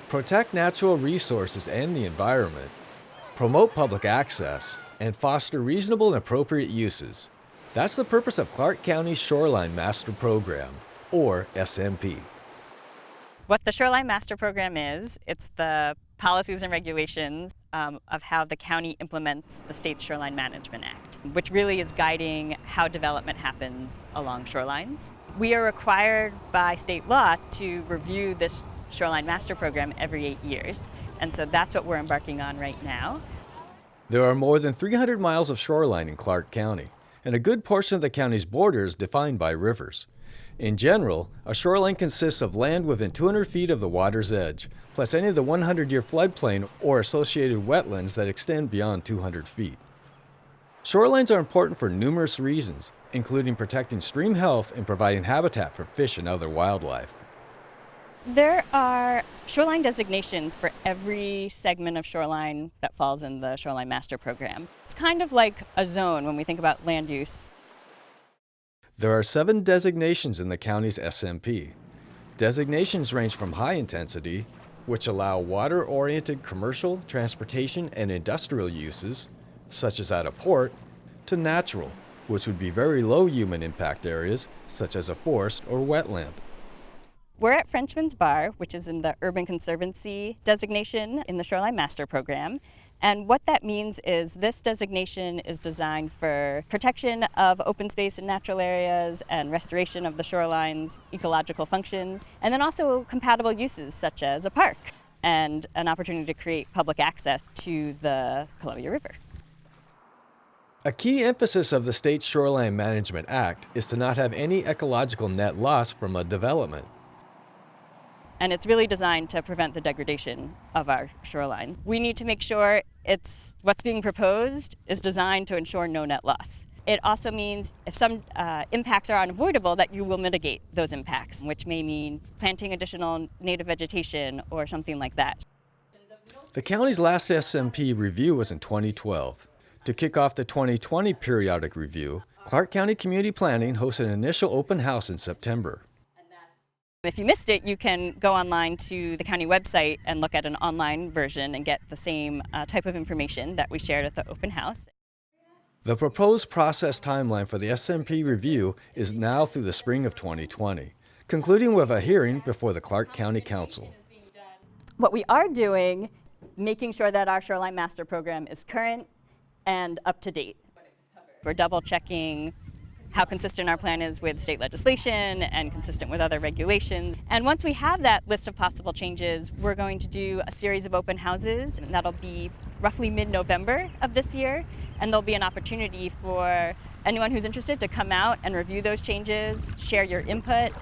Protect natural resources and the environment, promote public access, and foster reasonable and appropriate uses. That's the purpose of Clark County's Shoreline Master Program, or SMP. What the Shoreline Master Program is, it's the policies and regulations of how the county implements the state's Shoreline Management Act, which really is guiding how development happens along shorelines. We are required by state law to review this Shoreline Master Program every 8 years, and so that's what we're embarking on right now. There are more than 300 miles of shoreline in Clark County, and a good portion of the county's border is defined by rivers. In general, a shoreline consists of land within 200 feet of the water's edge, plus any of the 100-year floodplain or associated wetlands that extend beyond 200 feet. Shorelines are important for numerous reasons, including protecting stream health and providing habitat for fish and other wildlife. There are shoreline designations for every segment of shoreline that falls in the Shoreline Master Program. It's kind of like a zone when we think about land use. There are 7 designations in the county's SMP. Designations range from high intensity, which allow water-oriented commercial, transportation, and industrial uses, such as at a port, to natural, which would be very low human impact areas, such as a forest or wetland. We're at Frenchman's Bar, which is in the Urban Conservancy designation in the Shoreline Master Program. And what that means is this designation is designed for protection of open space and natural areas and restoration of the shoreline's ecological functions, and then also compatible uses such as a park and an opportunity to create public access to the Columbia River. A key emphasis of the state's Shoreline Management Act is to not have any ecological net loss from a development. And it's really designed to prevent the degradation of our shoreline. We need to make sure what's being proposed is designed to ensure no net loss. It also means if some impacts are unavoidable, that you will mitigate those impacts, which may mean planting additional native vegetation or something like that. The county's last SMP review was in 2012. To kick off the 2020 periodic review, Clark County Community Planning hosted an initial open house in September. If you missed it, you can go online to the county website and look at an online version and get the same type of information that we shared at the open house. The proposed process timeline for the SMP review is now through the spring of 2020, concluding with a hearing before the Clark County Council. What we are doing, making sure that our Shoreline Master Program is current and up to date. We're double checking how consistent our plan is with state legislation and consistent with other regulations. And once we have that list of possible changes, we're going to do a series of open houses, and that'll be roughly mid-November of this year. And there'll be an opportunity for anyone who's interested to come out and review those changes, share your input.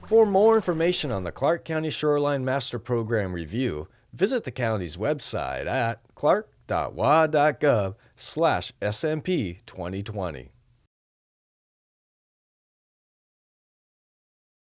For more information on the Clark County Shoreline Master Program review, visit the county's website at clark.wa.gov/SMP2020.